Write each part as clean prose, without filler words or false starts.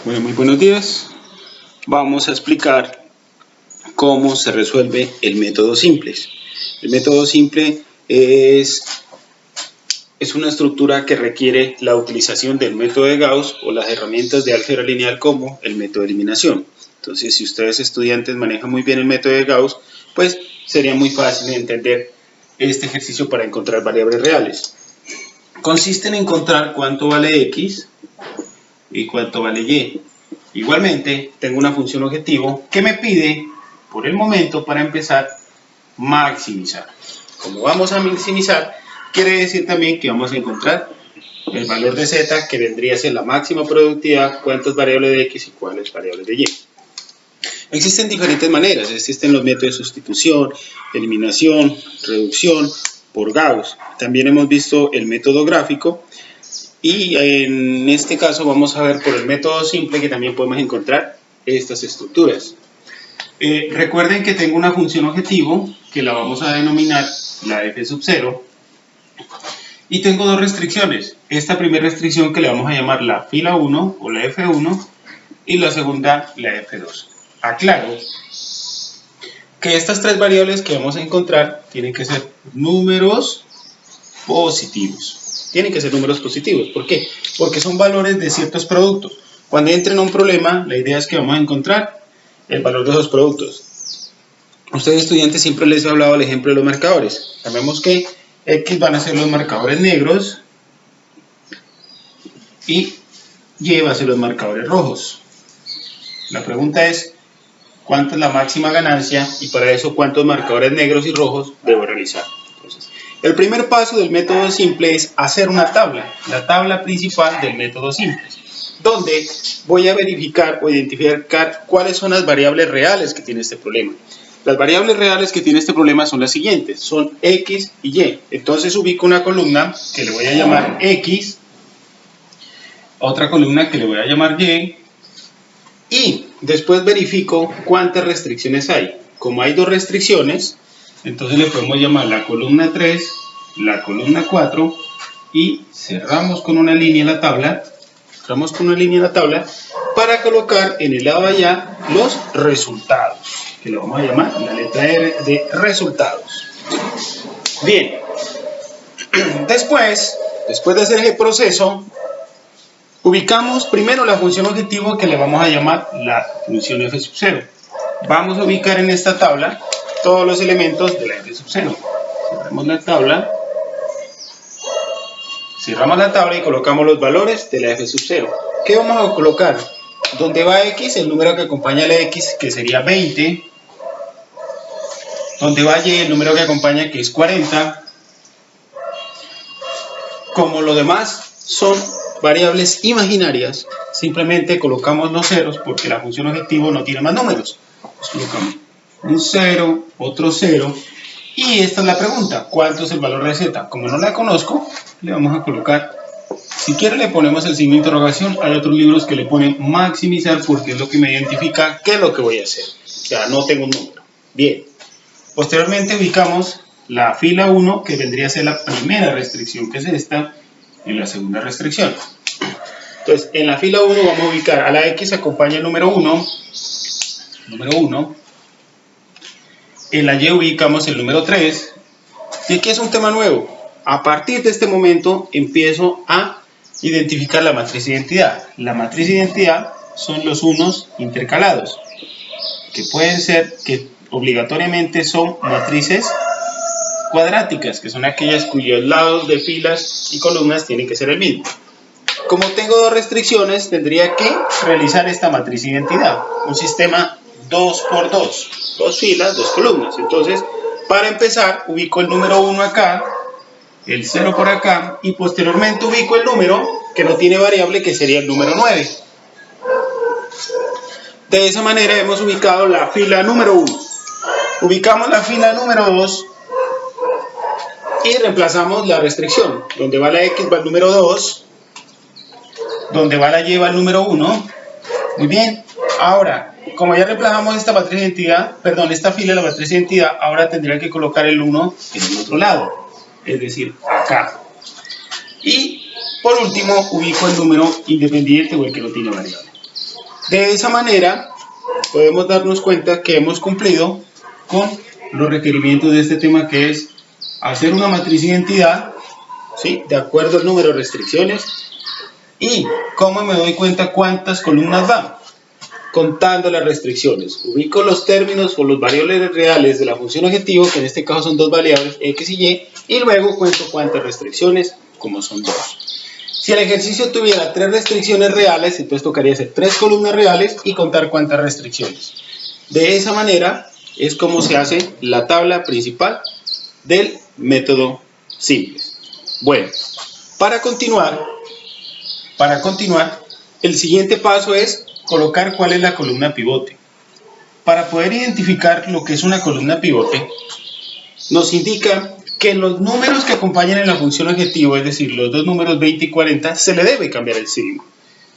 Bueno, muy buenos días. Vamos a explicar cómo se resuelve el método simple. El método simple es una estructura que requiere la utilización del método de Gauss o las herramientas de álgebra lineal como el método de eliminación. Entonces, si ustedes estudiantes manejan muy bien el método de Gauss, pues sería muy fácil entender este ejercicio para encontrar variables reales. Consiste en encontrar cuánto vale X y cuánto vale Y. Igualmente, tengo una función objetivo que me pide, por el momento, para empezar, maximizar. Como vamos a maximizar, quiere decir también que vamos a encontrar el valor de Z, que vendría a ser la máxima productividad, cuántas variables de X y cuáles variables de Y. Existen diferentes maneras, existen los métodos de sustitución, eliminación, reducción, por Gauss. También hemos visto el método gráfico. Y en este caso vamos a ver por el método simple que también podemos encontrar estas estructuras. Recuerden que tengo una función objetivo que la vamos a denominar la f sub 0. Y tengo dos restricciones. Esta primera restricción que le vamos a llamar la fila 1 o la f1 y la segunda la f2. Aclaro que estas tres variables que vamos a encontrar tienen que ser números positivos. Tienen que ser números positivos. ¿Por qué? Porque son valores de ciertos productos. Cuando entren a un problema, la idea es que vamos a encontrar el valor de esos productos. Ustedes estudiantes siempre les he hablado el ejemplo de los marcadores. Sabemos que X van a ser los marcadores negros y Y va a ser los marcadores rojos. La pregunta es, ¿cuánto es la máxima ganancia? Y para eso, ¿cuántos marcadores negros y rojos debo realizar? Entonces, el primer paso del método simple es hacer una tabla, la tabla principal del método simple, donde voy a verificar o identificar cuáles son las variables reales que tiene este problema. Las variables reales que tiene este problema son las siguientes, son X y Y. Entonces ubico una columna que le voy a llamar X, otra columna que le voy a llamar y después verifico cuántas restricciones hay. Como hay dos restricciones, entonces le podemos llamar la columna 3, la columna 4 y cerramos con una línea la tabla. Cerramos con una línea la tabla para colocar en el lado de allá los resultados, que lo vamos a llamar la letra R de resultados. Bien, después de hacer ese proceso, ubicamos primero la función objetivo que le vamos a llamar la función f sub 0. Vamos a ubicar en esta tabla todos los elementos de la f sub 0. Cerramos la tabla. Cerramos la tabla y colocamos los valores de la f sub 0. ¿Qué vamos a colocar? Donde va X, el número que acompaña a la X, que sería 20. Donde va Y, el número que acompaña, que es 40. Como lo demás son variables imaginarias, simplemente colocamos los ceros porque la función objetivo no tiene más números. Pues colocamos un 0, otro 0. Y esta es la pregunta, ¿cuánto es el valor de Z? Como no la conozco, le vamos a colocar, si quiere le ponemos el signo de interrogación. Hay otros libros que le ponen maximizar porque es lo que me identifica qué es lo que voy a hacer. O sea, no tengo un número. Bien. Posteriormente ubicamos la fila 1, que vendría a ser la primera restricción, que es esta, en la segunda restricción. Entonces, en la fila 1 vamos a ubicar a la X acompaña el número 1. En la Y ubicamos el número 3. Y aquí es un tema nuevo. A partir de este momento empiezo a identificar la matriz de identidad. La matriz de identidad son los unos intercalados, que pueden ser, que obligatoriamente son matrices cuadráticas, que son aquellas cuyos lados de filas y columnas tienen que ser el mismo. Como tengo dos restricciones, tendría que realizar esta matriz de identidad, un sistema 2×2, dos filas, dos columnas. Entonces, para empezar, ubico el número 1 acá, el 0 por acá, y posteriormente ubico el número que no tiene variable, que sería el número 9. De esa manera hemos ubicado la fila número 1. Ubicamos la fila número 2 y reemplazamos la restricción. Donde va la X va el número 2, donde va la Y va el número 1. Muy bien. Ahora, como ya reemplazamos esta matriz de identidad, esta fila de la matriz de identidad, ahora tendría que colocar el 1 en el otro lado, es decir, acá. Y por último, ubico el número independiente o el que no tiene variable. De esa manera podemos darnos cuenta que hemos cumplido con los requerimientos de este tema, que es hacer una matriz identidad, ¿sí?, de acuerdo al número de restricciones. ¿Y cómo me doy cuenta cuántas columnas van? Contando las restricciones. Ubico los términos o los variables reales de la función objetivo, que en este caso son dos variables, x y luego cuento cuántas restricciones, como son 2. Si el ejercicio tuviera 3 restricciones reales, entonces tocaría hacer 3 columnas reales y contar cuántas restricciones. De esa manera es como se hace la tabla principal del método simple. Bueno, para continuar, el siguiente paso es colocar cuál es la columna pivote. Para poder identificar lo que es una columna pivote, nos indica que los números que acompañan en la función objetivo, es decir, los dos números 20 y 40, se le debe cambiar el signo.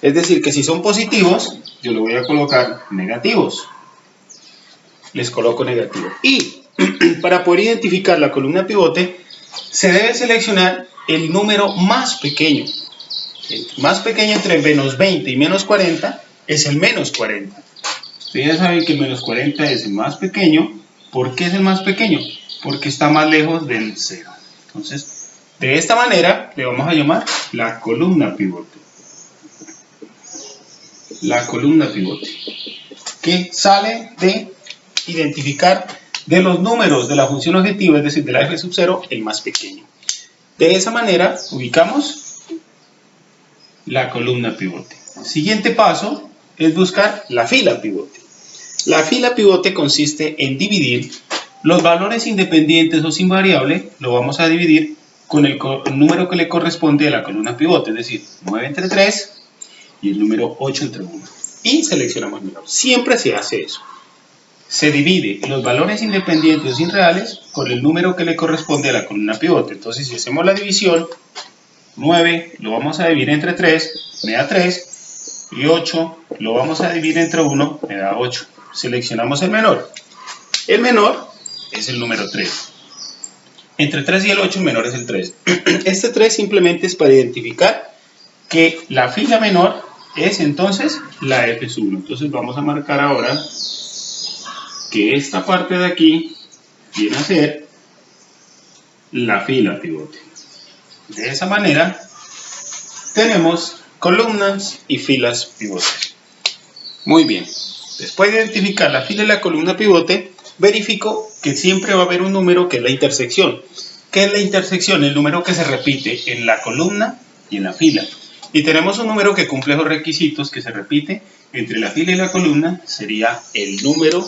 Es decir, que si son positivos, yo le voy a colocar negativos. Les coloco negativo. Y para poder identificar la columna pivote, se debe seleccionar el número más pequeño. El más pequeño entre menos 20 y menos 40 es el menos 40. Ustedes ya saben que el menos 40 es el más pequeño. ¿Por qué es el más pequeño? Porque está más lejos del 0. Entonces, de esta manera le vamos a llamar la columna pivote. La columna pivote, que sale de identificar de los números de la función objetivo, es decir, de la f sub 0, el más pequeño. De esa manera ubicamos la columna pivote. El siguiente paso es buscar la fila pivote. La fila pivote consiste en dividir los valores independientes o sin variable, lo vamos a dividir con el número que le corresponde a la columna pivote, es decir, 9 entre 3 y el número 8 entre 1. Y seleccionamos el menor. Siempre se hace eso. Se divide los valores independientes o sin reales con el número que le corresponde a la columna pivote. Entonces, si hacemos la división, 9 lo vamos a dividir entre 3, me da 3, y 8 lo vamos a dividir entre 1, me da 8. Seleccionamos el menor. El menor es el número 3. Entre 3 y el 8, el menor es el 3. Este 3 simplemente es para identificar que la fila menor es entonces la f sub 1. Entonces vamos a marcar ahora que esta parte de aquí viene a ser la fila pivote. De esa manera tenemos columnas y filas pivotes. Muy bien. Después de identificar la fila y la columna pivote, verifico que siempre va a haber un número que es la intersección. ¿Qué es la intersección? El número que se repite en la columna y en la fila. Y tenemos un número que cumple los requisitos, que se repite entre la fila y la columna, sería el número